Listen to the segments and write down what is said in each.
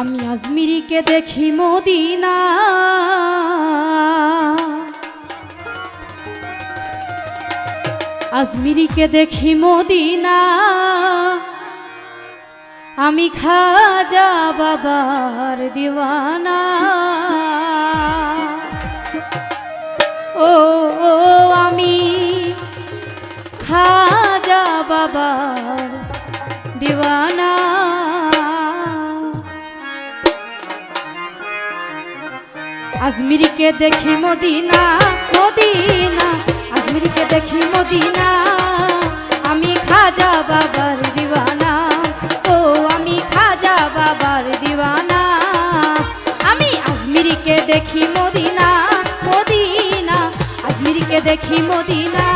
আমি আজমিরিকে দেখি মদিনা, আজমিরিকে দেখি মদিনা, আমি খাজা বাবার দিওয়ানা। ও আমি খাজা বাবার দিওয়ানা। আজমিরিকে দেখি মদিনা, মদিনা, আজমিরিকে দেখি মদিনা, আমি খাজা বাবার দিওয়ানা। ও আমি খাজা বাবার দিওয়ানা। আমি আজমিরিকে দেখি মদিনা, মদিনা, আজমিরিকে দেখি মদিনা,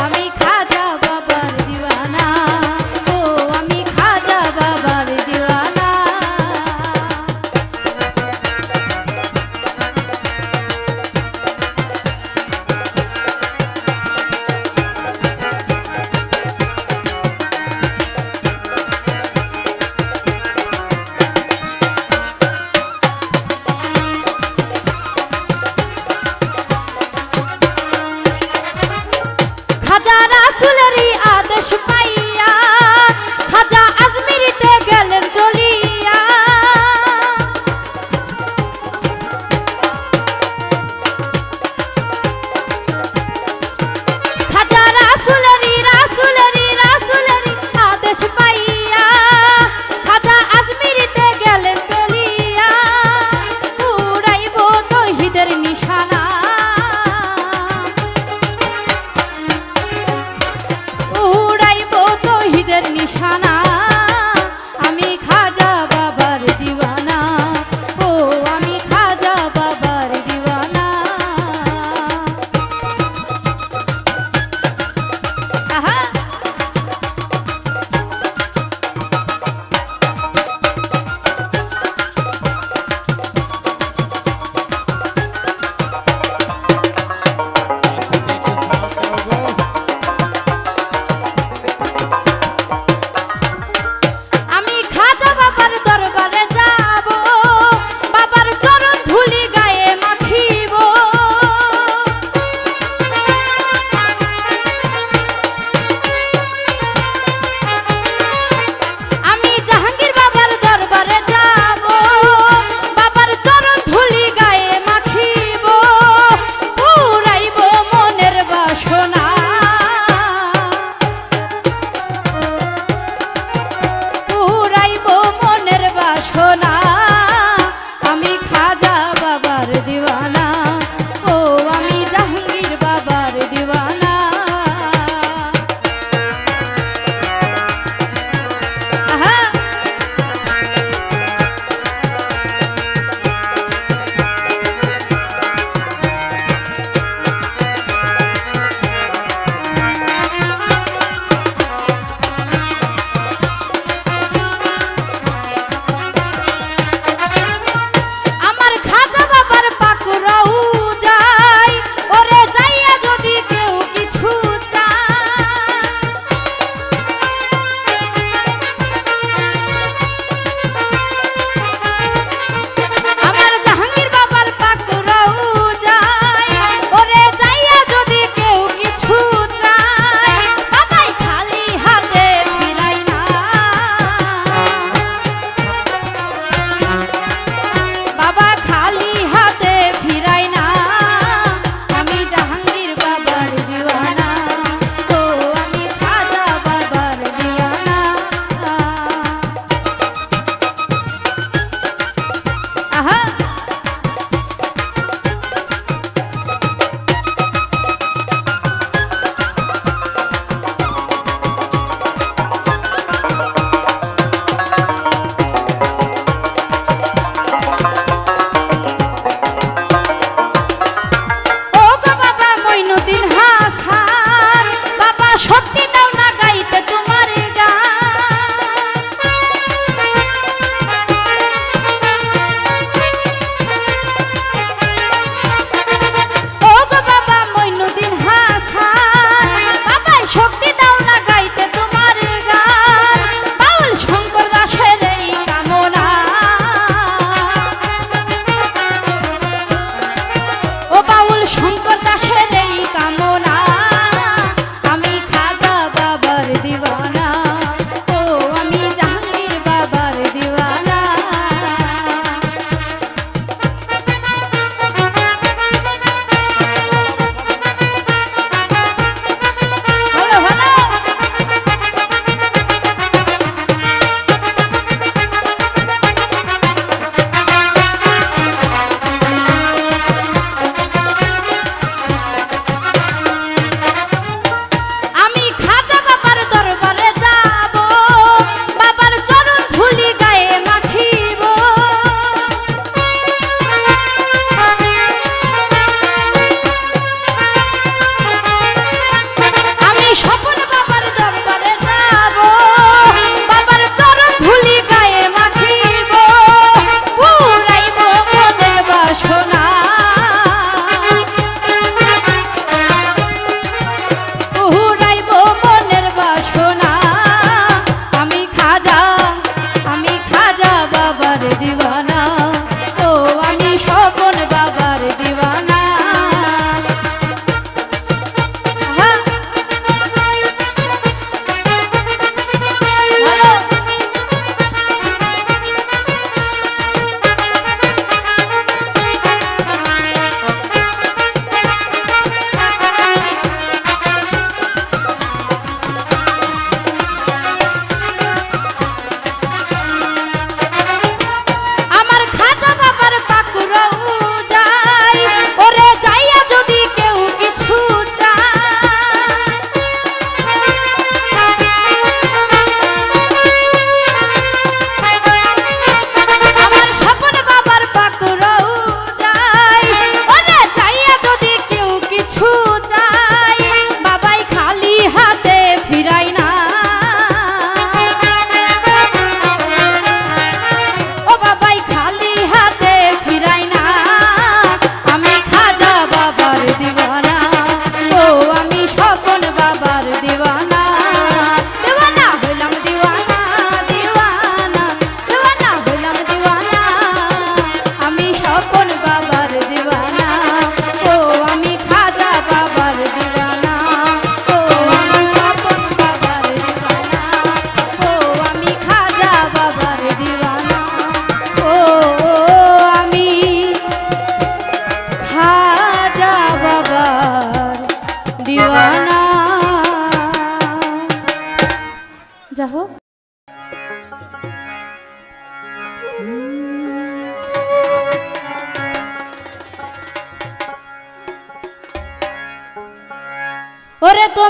আমি খাজা বাবার দিওয়ানা। ও আমি খাজা বাবার দিওয়ানা।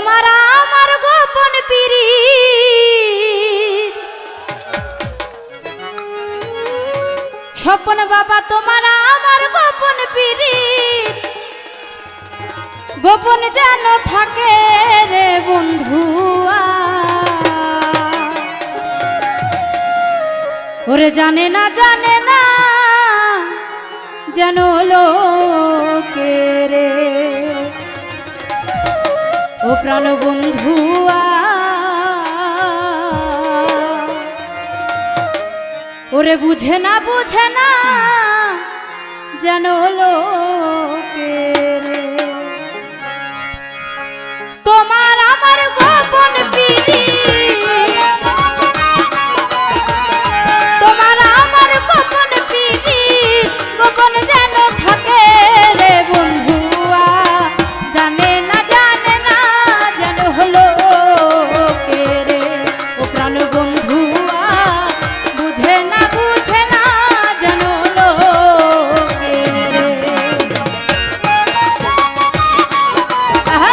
তোমার আমার গোপন পীড়িত স্বপন বাবা তোমার আমার গোপন পীড়িত গোপন যেন থাকে রে বন্ধুয়া ওরে জানে না যেন লোকে রে ও প্রাণ বন্ধুয়া ওরে বুঝে না যেন লোকে রে তোমার আমার গোপন পীড়িত তোমার আমার গোপন পীড়িত গোপন যেন থাকে রে বন্ধুয়া জানে না যেন হলো কে রে ও প্রাণ বন্ধুয়া বুঝে না যেন হলো কে রে আহা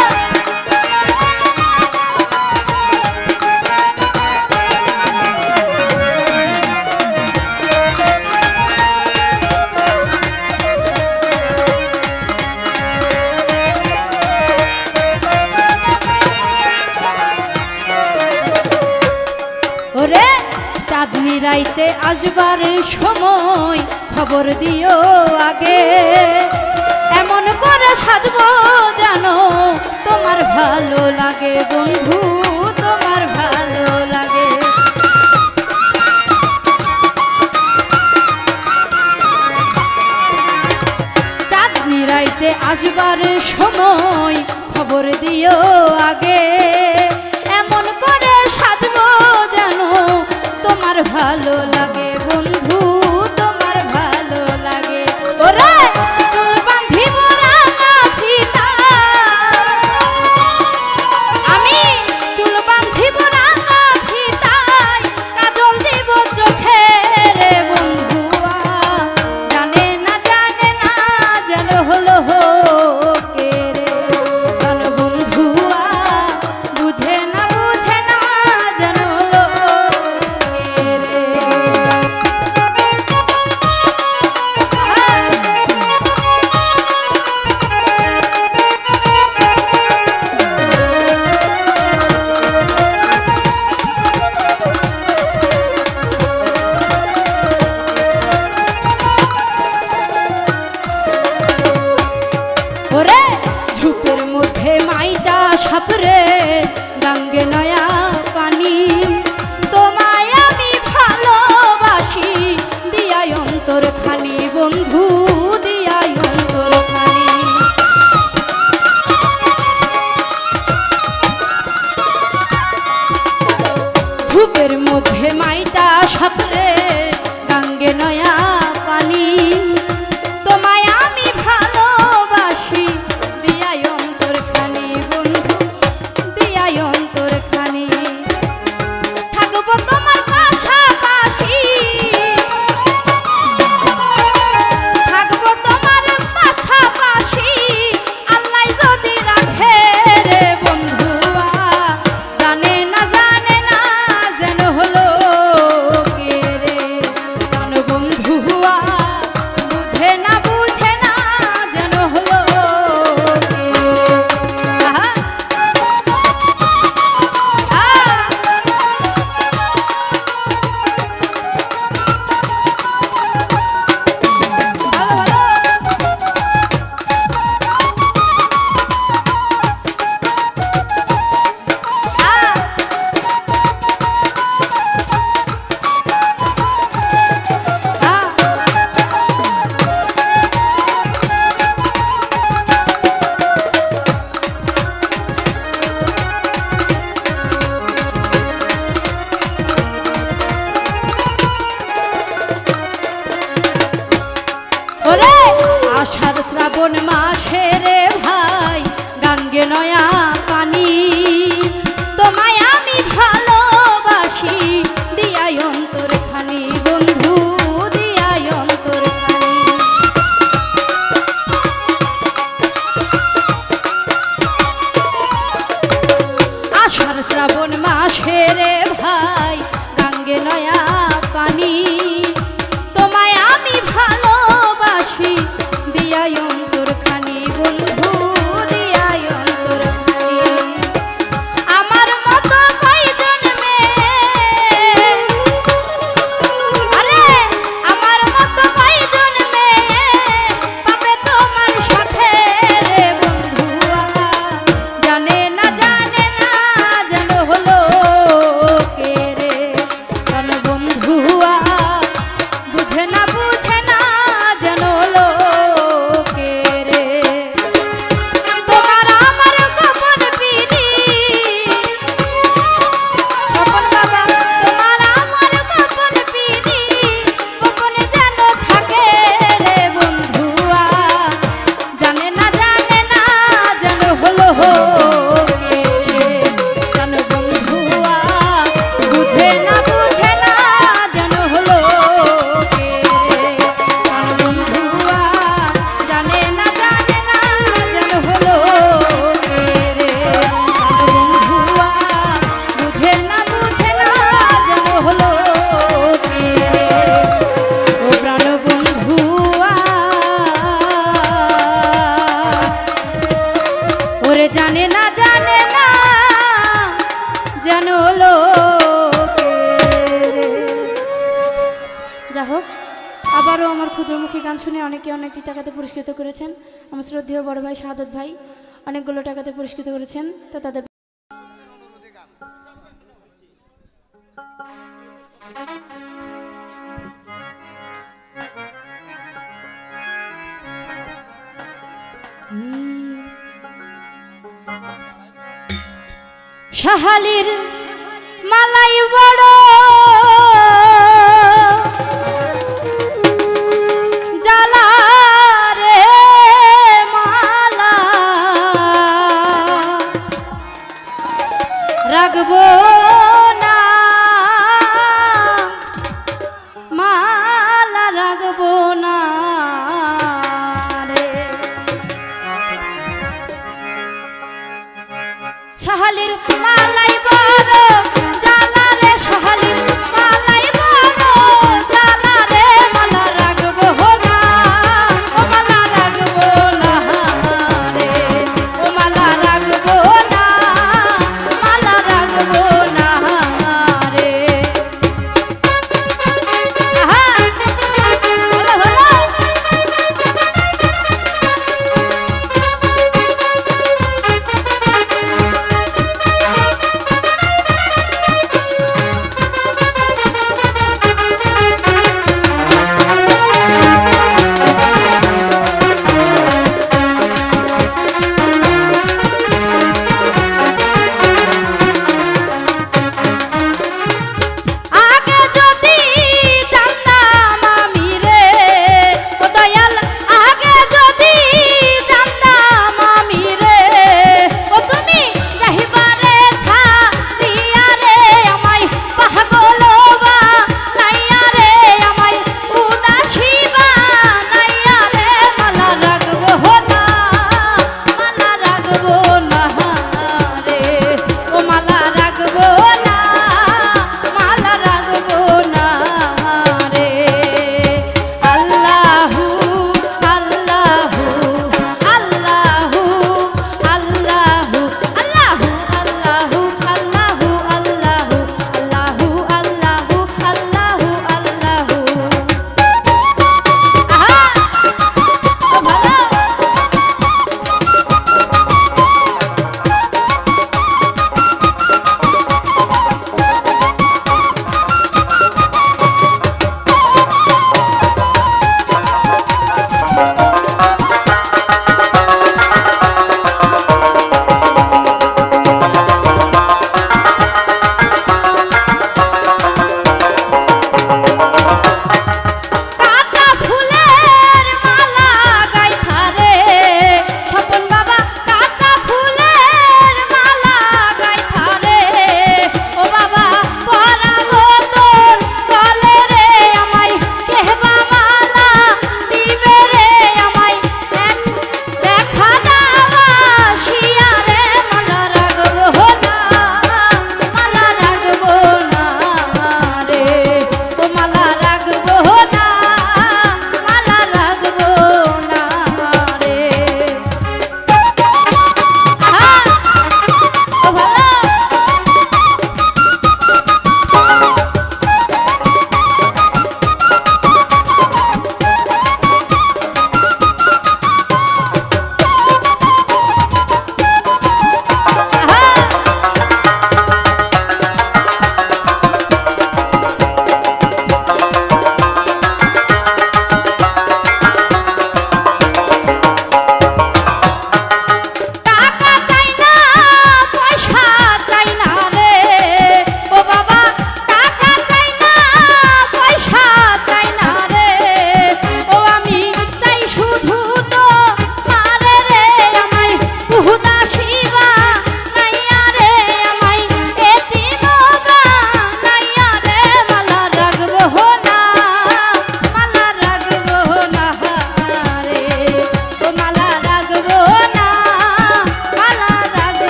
ওরে চাঁদনি রাইতে আসবার সময় খবর দিও আগে এমন করে সাজবো জানো তোমার ভালো লাগে বন্ধু তোমার ভালো লাগে চাঁদনি রাইতে আসবার সময় খবর দিও আগে এমন করে সাজবো জানো তোমার ভালো লাগে বন্ধু তোমার ভালো লাগে ওরে চুল বাঁধিব রাঙা ফিতা আমি চুল বাঁধিব রাঙা ফিতায় কাজল দিব চোখে রে বন্ধুয়া জানে না যেন হলো কে রে প্রাণ বন্ধুয়া বুঝে না যেন হলো কে রে ওরে ঝুপের মধ্যে মাইটা সাপরে গাঙ্গে নয়া পানি তোমায় আমি ভালোবাসি দিয়াই অন্তর খানি বন্ধু দিয়াই অন্তর খানি ঝুপের মধ্যে মাইটা সাপরে গাঙ্গে নয়া পানি তোমায় আমি ভালোবাসি দিয়াই অন্তর খানি বন্ধু দিয়াই অন্তর খানি থাকবো তোমার পাশাপাশি থাকবো তোমার পাশাপাশি আল্লাহ যদি রাখে রে বন্ধুয়া জানে না যেন হলো কে রে প্রাণ বন্ধুয়া বুঝে না যেন হলো কে আহা ওরে আষাঢ় শ্রাবণ মাসে রে ভাই গাঙ্গে নয়া পানি তোমায় আমি ভালোবাসি দিয়াই অন্তর খানি বন্ধু দিয়াই অন্তর খানি খানি তোমায় আমি ভালোবাসি দিয়াই অন্তর খানি বন্ধু দিয়াই অন্তর খানি আমার মতো কয়জন মেয়ে আরে আমার মতো কয়জন মেয়ে পাবে তোমার সাথে রে বন্ধুয়া জানে না যেন হলো কে রে কোন বন্ধুয়া বুঝে না যেন হলো কে রে তোমার আমার গোপন পিড়ি স্বপন বাবা তোমার আমার গোপন পিড়ি গোপনে যেন থাকে রে বন্ধুয়া জানে না যেন হলো কে রে কোন বন্ধুয়া বুঝে না যেন হলো কে রে কোন বন্ধুয়া জানে না যেন হলো কে রে কোন বন্ধুয়া বুঝে না যেন হলো কে রে ও প্রাণ বন্ধুয়া ওরে জানে না যেন হলো কে রে। যা হোক আবারও আমার ক্ষুদ্রমুখী গান শুনে অনেকে অনেকটি টাকাতে পুরস্কৃত করেছেন। আমার শ্রদ্ধেয় বড় ভাই শাহাদত ভাই অনেকগুলো টাকাতে পুরস্কৃত করেছেন। তা তাদের শাহালির মালাই বড় জ্বালা রে মালা রাখবো না মালা রাখবো না রে শাহালির মালাই বড় জ্বালা রে শাহালির মালাই বড়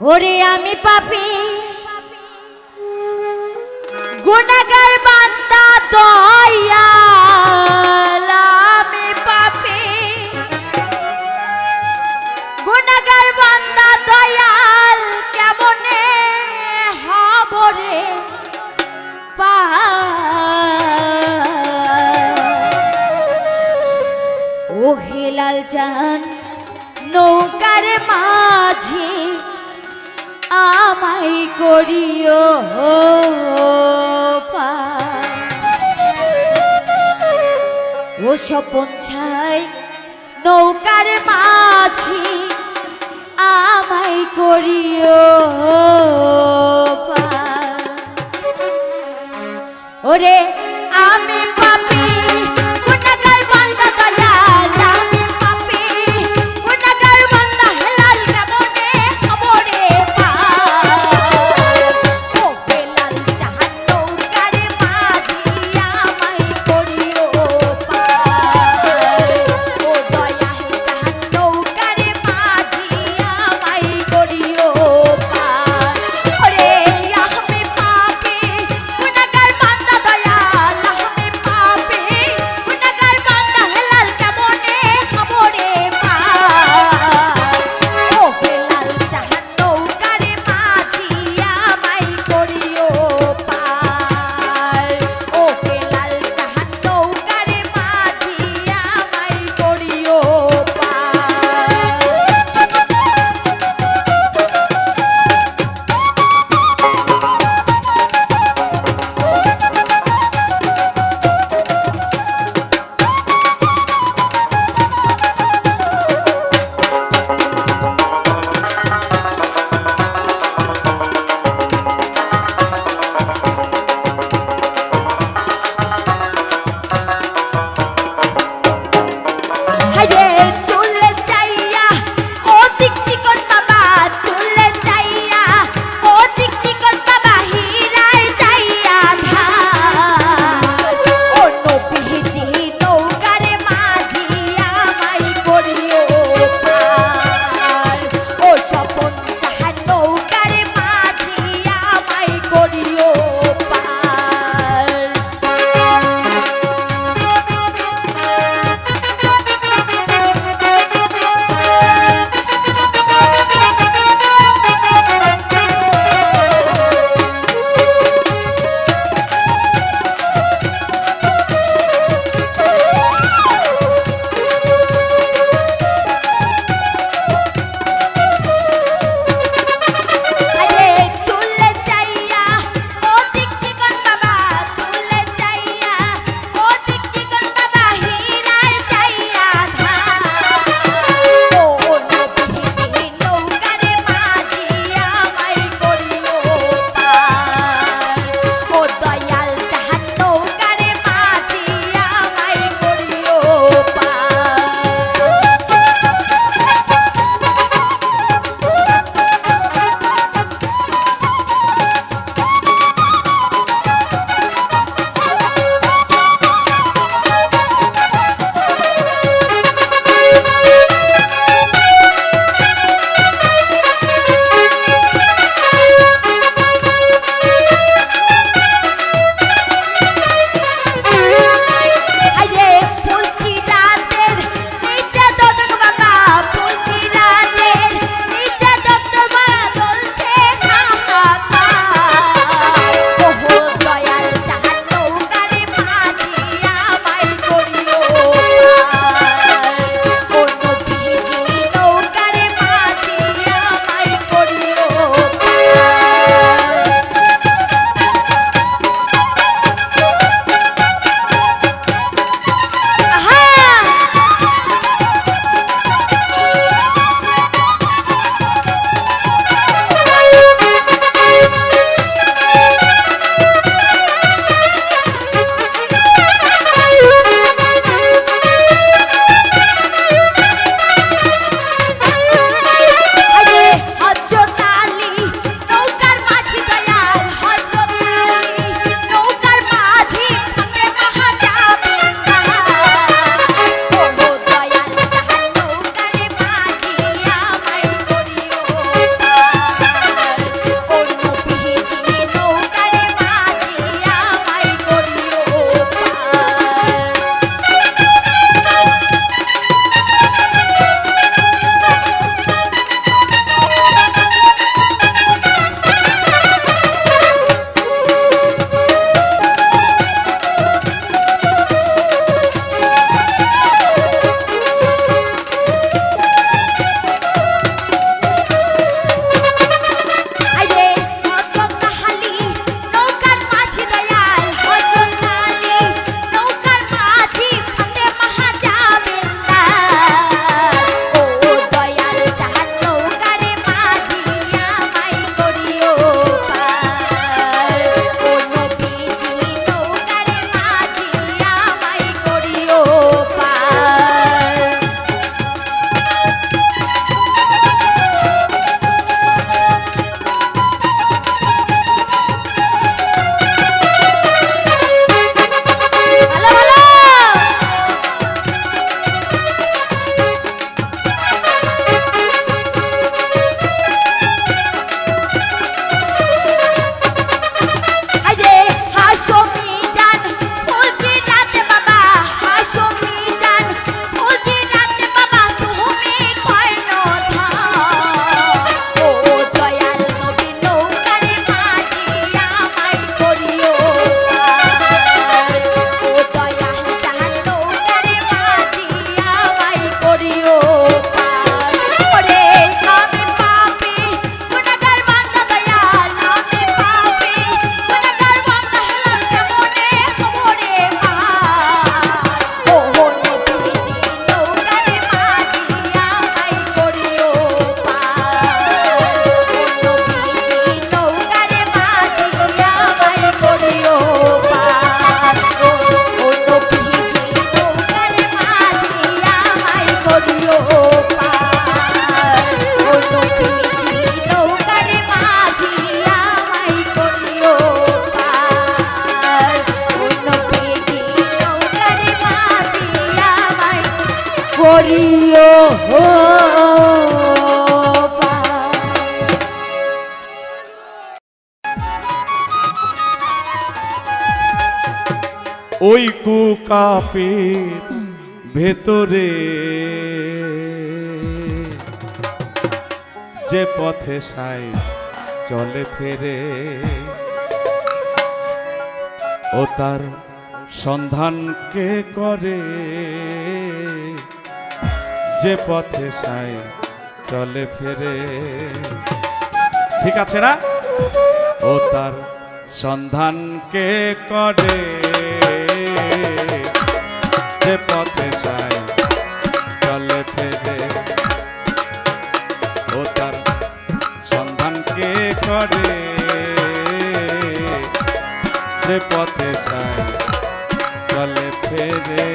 ওরে আমি পাপী গুনাহগার বান্দা দয়াল আমি পাপী গুনাহগার বান্দা দয়াল কেমনে হব রে ও হেলাল জান নৌকার মাঝি আমায় করিও ও স্বপন ছাই নৌকার মাঝি আমায় করিও ওরে আমি পাপী গুনাহগার বান্দা দয়াল আমি পাপী গুনাহগার বান্দা হেলাল কেমনে হব রে ও হেলাল জাহান নৌকার মাঝি আমায় করিও ও দয়াল জাহান নৌকার মাঝি আমায় করিও ওরে আমি পাপী গুনাহগার বান্দা দয়াল ওই কুকাপের ভেতরে যে পথে সাই চলে ফেরে ও তার সন্ধান কে করে যে পথে সাই চলে ফেরে ঠিক আছে না ও তার সন্ধান কে করে যে পথে সাই চলে ফেরে ও তার সন্ধান কে করে যে পথে সাই চলে ফেরে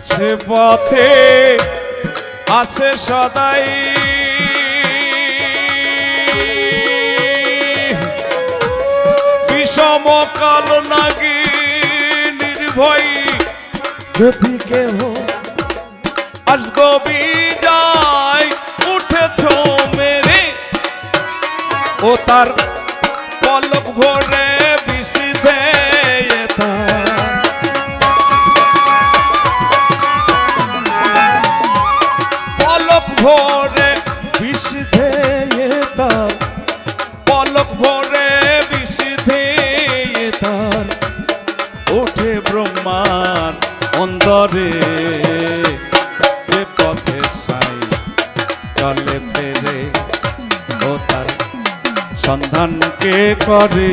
সে পথে আছে সদাই বিষম কাল নাগি নির্ভয় যদি কেহ আজগো বিজয় উঠেছ মেরে ও তার পলক ভরে বিশিধে ভোরে বিষ ধেয়ে তার পলক ভোরে বিষ ধেয়ে তার ওঠে ব্রহ্মার অন্দরে যে পথে সাই চলে ফেরে ও তার সন্ধান কে করে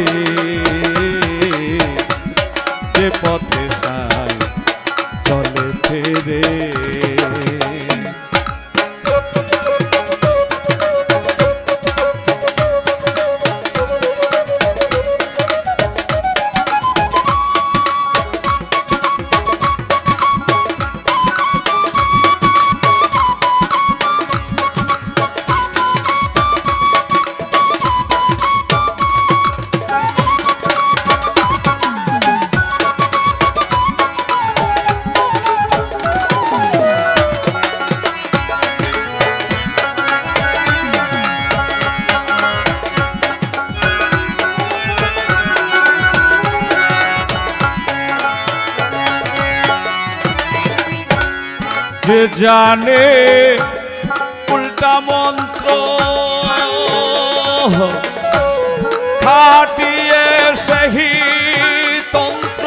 যে পথে সাই চলে ফেরে যে জানে উল্টা মন্ত্র খাটিয়ে সেই তন্ত্র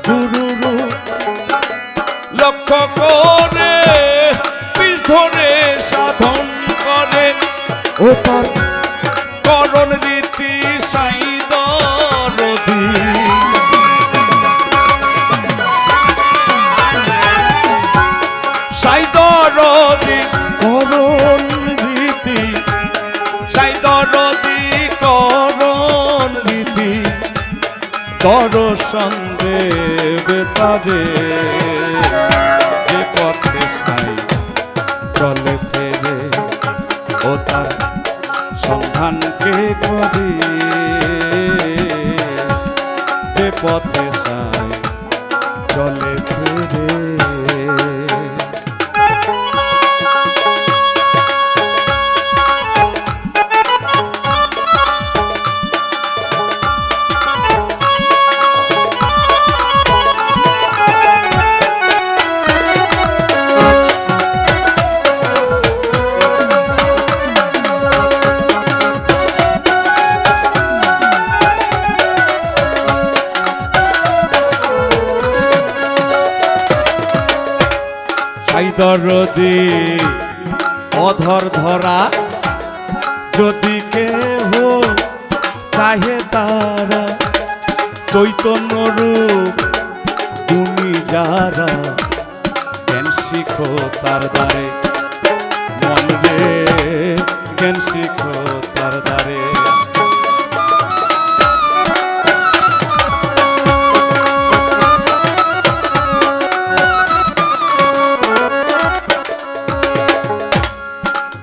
গুরুরু লক্ষ্য করে বিষ ধরে সাধন করে ও তার করণ রীতি সাইদরদি সাইদরদি করণ রীতি সাইদরদি করণ রীতি দর্শন দেবে তারে যে পথে সাই চলে ফেরে ও তার সন্ধান কে করে যে পথে সাই চলে ফেরে দরদি অধর ধরা যদি কেহ চাহে তারা চৈতন্য রূপ তুমি যারা শিখো তার দ্বারে, মন রে জ্ঞান শিখো তার দ্বারে।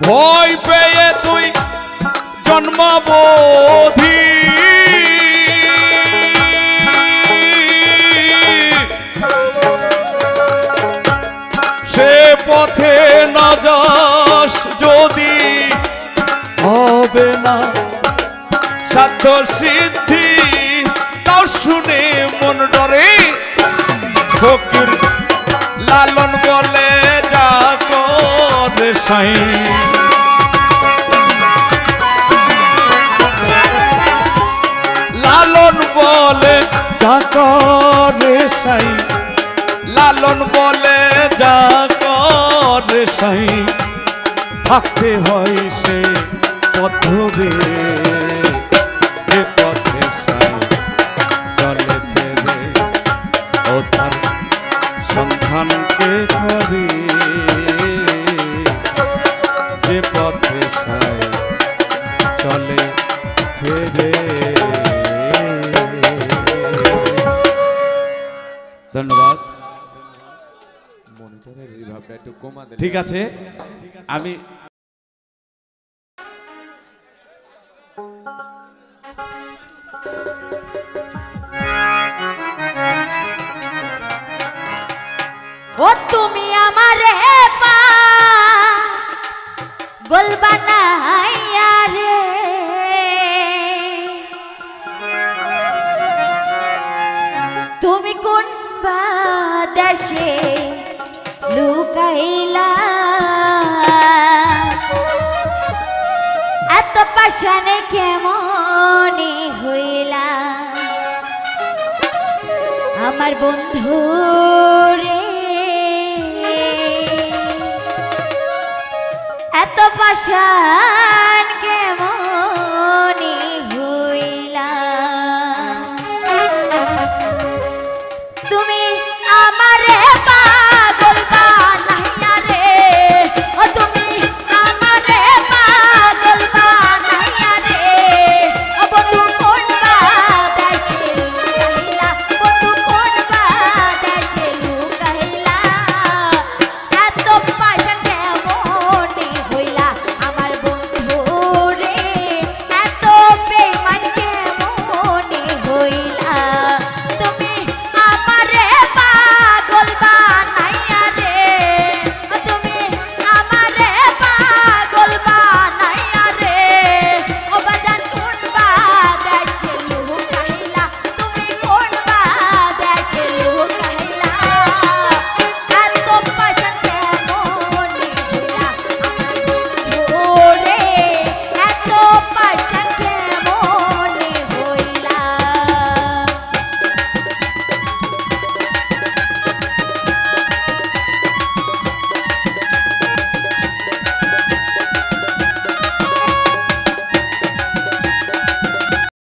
ভয় পেয়ে তুই জন্মাবধি সে পথে না যাস যদি, হবে না সাধ্য সিদ্ধি। তাও শুনে মন ডরে ফকির লালন বলে যা করে সাই। লালন বলে যা করে সাই, লালন বলে যা করে সাই। থাকতে হয় সে পথরে, যে পথে সাই চলে ফেরে, ও তার সন্ধানকে করি, যে পথে সাই চলে ফেরে। ধন্যবাদ। ঠিক আছে, আমি ও তুমি আমারে পা গোল বানাইয়া রে, তুমি কোন দেশে লুকাইলা, এত পাশানে কেমনে হইলা আমার বন্ধু রে, এত পাশা